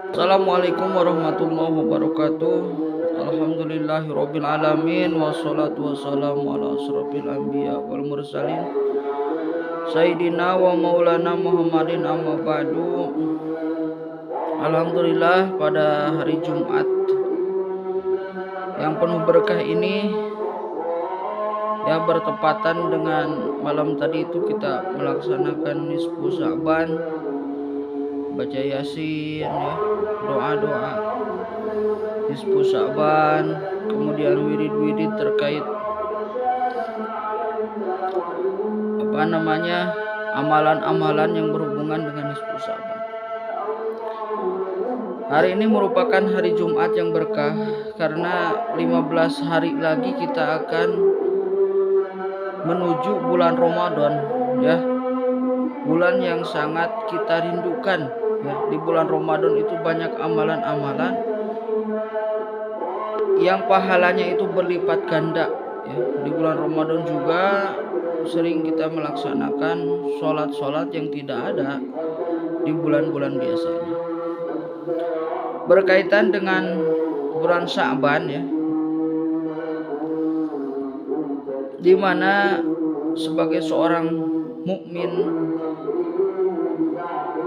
Assalamualaikum warahmatullahi wabarakatuh. Alhamdulillahirabbil alamin wassalatu wassalamu ala asrofil anbiya wal mursalin Sayyidina wa maulana Muhammadin amma ba'du. Alhamdulillah, pada hari Jumat yang penuh berkah ini ya, bertepatan dengan malam tadi itu kita melaksanakan nisfu Sya'ban, baca Yasin ya, doa-doa nisfu Sya'ban, kemudian wirid-wirid terkait amalan-amalan yang berhubungan dengan nisfu Sya'ban. Hari ini merupakan hari Jumat yang berkah karena 15 hari lagi kita akan menuju bulan Ramadan ya. Bulan yang sangat kita rindukan ya. Di bulan Ramadan itu banyak amalan-amalan yang pahalanya itu berlipat ganda ya. Di bulan Ramadan juga sering kita melaksanakan sholat-sholat yang tidak ada di bulan-bulan biasanya. Berkaitan dengan bulan Sya'ban ya, di mana sebagai seorang mukmin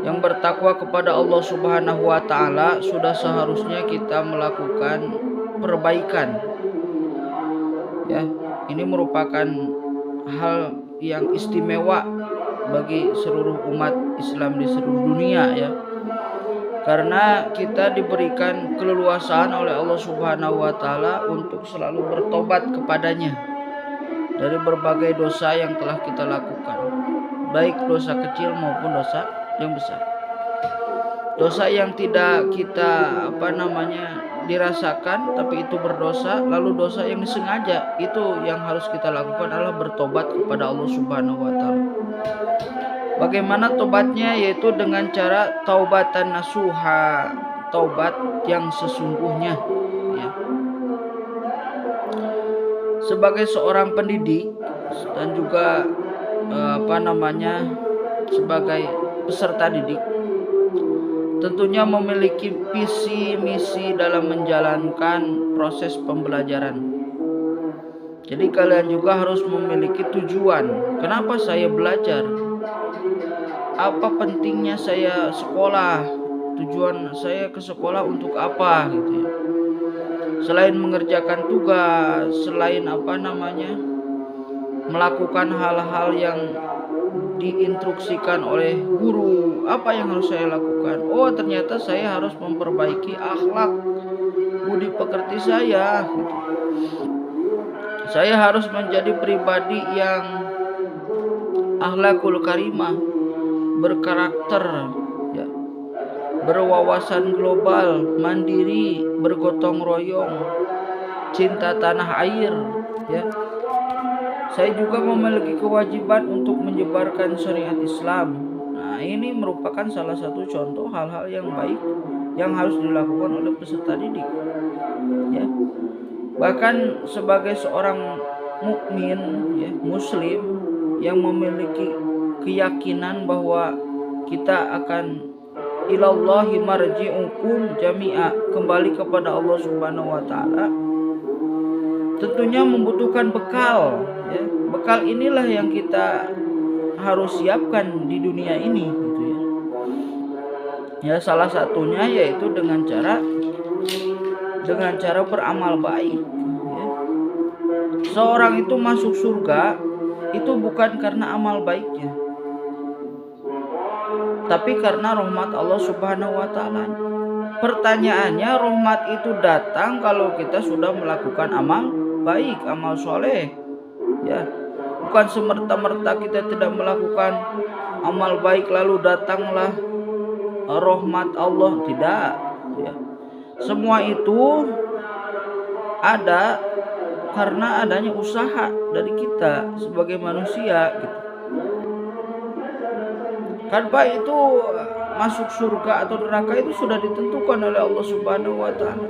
yang bertakwa kepada Allah Subhanahu wa taala sudah seharusnya kita melakukan perbaikan. Ya, ini merupakan hal yang istimewa bagi seluruh umat Islam di seluruh dunia ya. Karena kita diberikan keleluasaan oleh Allah Subhanahu wa taala untuk selalu bertobat kepadanya dari berbagai dosa yang telah kita lakukan, baik dosa kecil maupun dosa yang besar. Dosa yang tidak kita dirasakan tapi itu berdosa, lalu dosa yang disengaja, itu yang harus kita lakukan adalah bertobat kepada Allah Subhanahu wa taala. Bagaimana tobatnya? Yaitu dengan cara taubatan nasuha, taubat yang sesungguhnya ya. Sebagai seorang pendidik dan juga sebagai peserta didik, tentunya memiliki visi misi dalam menjalankan proses pembelajaran. Jadi kalian juga harus memiliki tujuan. Kenapa saya belajar? Apa pentingnya saya sekolah? Tujuan saya ke sekolah untuk apa gitu ya. Selain mengerjakan tugas, selain melakukan hal-hal yang diinstruksikan oleh guru, apa yang harus saya lakukan? Oh, ternyata saya harus memperbaiki akhlak budi pekerti saya gitu. Saya harus menjadi pribadi yang akhlakul karimah, berkarakter ya, berwawasan global, mandiri, bergotong royong, cinta tanah air ya. Saya juga memiliki kewajiban untuk menyebarkan syariat Islam. Nah, ini merupakan salah satu contoh hal-hal yang baik yang harus dilakukan oleh peserta didik ya. Bahkan sebagai seorang mukmin ya, muslim yang memiliki keyakinan bahwa kita akan ilallahi marji'ukum jami'a, kembali kepada Allah Subhanahu wa taala, tentunya membutuhkan bekal ya. Bekal inilah yang kita harus siapkan di dunia ini gitu ya. Ya, salah satunya yaitu dengan cara beramal baik ya. Seorang itu masuk surga itu bukan karena amal baiknya, tapi karena rahmat Allah Subhanahu wa taala. Pertanyaannya, rahmat itu datang kalau kita sudah melakukan amal baik, amal soleh ya. Bukan semerta-merta kita tidak melakukan amal baik lalu datanglah rahmat Allah, tidak ya. Semua itu ada karena adanya usaha dari kita sebagai manusia gitu. Tanpa itu masuk surga atau neraka itu sudah ditentukan oleh Allah Subhanahu wa taala.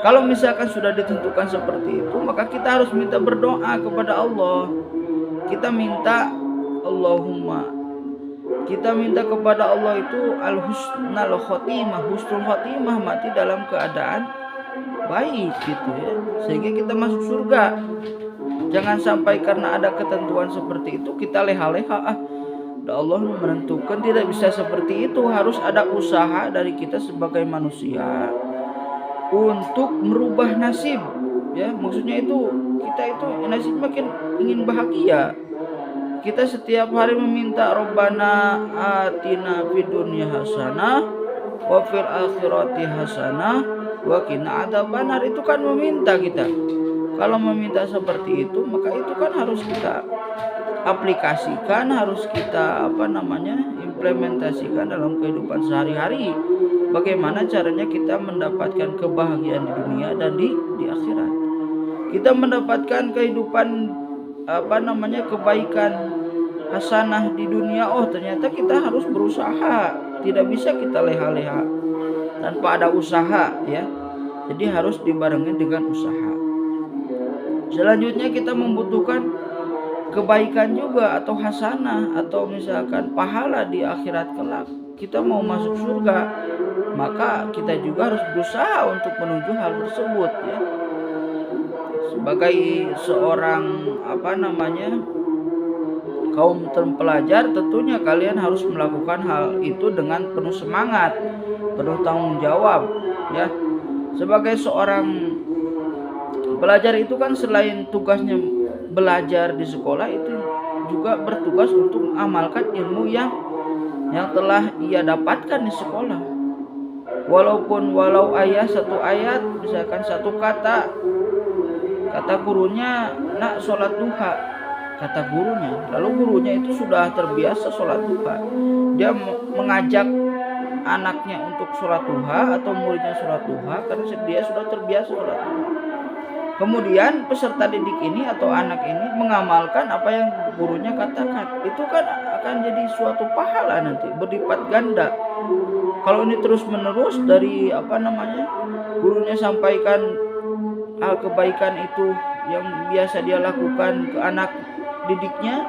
Kalau misalkan sudah ditentukan seperti itu, maka kita harus minta berdoa kepada Allah. Kita minta, Allahumma Kita minta kepada Allah itu al-husnul khotimah, husnul khotimah, mati dalam keadaan baik gitu ya, sehingga kita masuk surga. Jangan sampai karena ada ketentuan seperti itu kita leha-leha, Allah menentukan tidak bisa seperti itu. Harus ada usaha dari kita sebagai manusia untuk merubah nasib ya. Maksudnya itu kita itu nasib makin ingin bahagia. Kita setiap hari meminta Rabbana atina fid dunya hasanah wa fil akhirati hasanah wa qina adzabannar. Itu kan meminta kita. Kalau meminta seperti itu, maka itu kan harus kita aplikasikan, harus kita implementasikan dalam kehidupan sehari-hari. Bagaimana caranya kita mendapatkan kebahagiaan di dunia dan di akhirat. Kita mendapatkan kehidupan kebaikan hasanah di dunia. Oh, ternyata kita harus berusaha. Tidak bisa kita leha-leha tanpa ada usaha ya. Jadi harus dibarengi dengan usaha. Selanjutnya kita membutuhkan kebaikan juga atau hasanah atau misalkan pahala di akhirat kelak. Kita mau masuk surga, maka kita juga harus berusaha untuk menuju hal tersebut ya. Sebagai seorang kaum terpelajar, tentunya kalian harus melakukan hal itu dengan penuh semangat, penuh tanggung jawab ya. Sebagai seorang pelajar itu kan selain tugasnya belajar di sekolah, itu juga bertugas untuk mengamalkan ilmu yang telah ia dapatkan di sekolah. Walau ayat satu ayat, misalkan satu kata gurunya, nak sholat duha, kata gurunya, lalu gurunya itu sudah terbiasa sholat duha, dia mengajak anaknya untuk sholat duha atau muridnya sholat duha karena dia sudah terbiasa sholat duha. Kemudian peserta didik ini atau anak ini mengamalkan apa yang gurunya katakan, itu kan akan jadi suatu pahala nanti berlipat ganda. Kalau ini terus menerus dari gurunya sampaikan hal kebaikan itu yang biasa dia lakukan ke anak didiknya,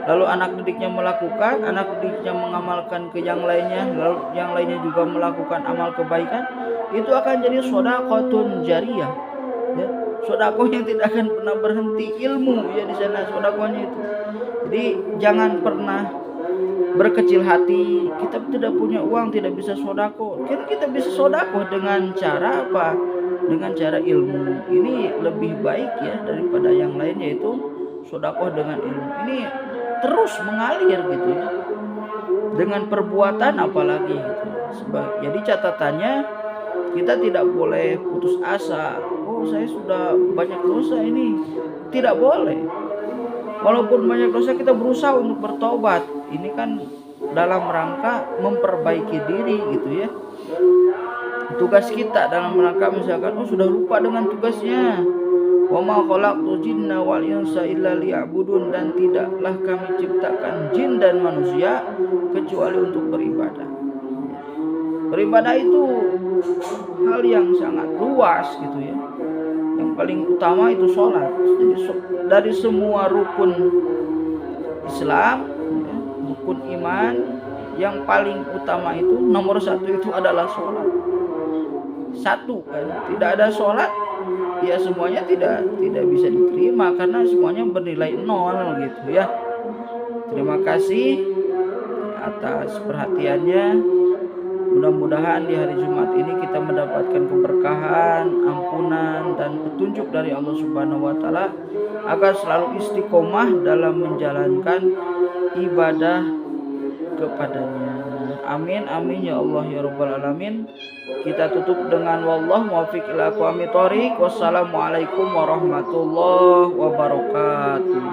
lalu anak didiknya melakukan, anak didiknya mengamalkan ke yang lainnya, lalu yang lainnya juga melakukan amal kebaikan, itu akan jadi shadaqatun jariyah ya. Sedekah yang tidak akan pernah berhenti, ilmu ya di sana sedekahnya itu. Jadi jangan pernah berkecil hati, kita tidak punya uang tidak bisa sedekah. Kan kita bisa sedekah dengan cara apa? Dengan cara ilmu. Ini lebih baik ya daripada yang lain, yaitu sedekah dengan ilmu. Ini terus mengalir gitu ya. Dengan perbuatan apalagi gitu. Jadi catatannya kita tidak boleh putus asa. Oh, saya sudah banyak dosa ini. Tidak boleh. Walaupun banyak dosa, kita berusaha untuk bertobat. Ini kan dalam rangka memperbaiki diri gitu ya. Tugas kita dalam rangka misalkan sudah lupa dengan tugasnya. Wa ma khalaqtul jinna wal insa illa liya'budun, dan tidaklah kami ciptakan jin dan manusia kecuali untuk beribadah. Beribadah itu hal yang sangat luas gitu ya. Yang paling utama itu sholat. Jadi dari semua rukun Islam ya, rukun iman, yang paling utama itu nomor satu itu adalah sholat. Satu kan, tidak ada sholat ya semuanya tidak bisa diterima karena semuanya bernilai 0 gitu ya. Terima kasih atas perhatiannya. Mudah-mudahan di hari Jumat ini kita mendapatkan keberkahan, ampunan, dan petunjuk dari Allah Subhanahu wa Ta'ala agar selalu istiqomah dalam menjalankan ibadah kepadanya. Amin amin ya Allah ya Rabbal alamin. Kita tutup dengan wallahu muwaffiq ila aqwamit thoriq. Wassalamualaikum warahmatullahi wabarakatuh.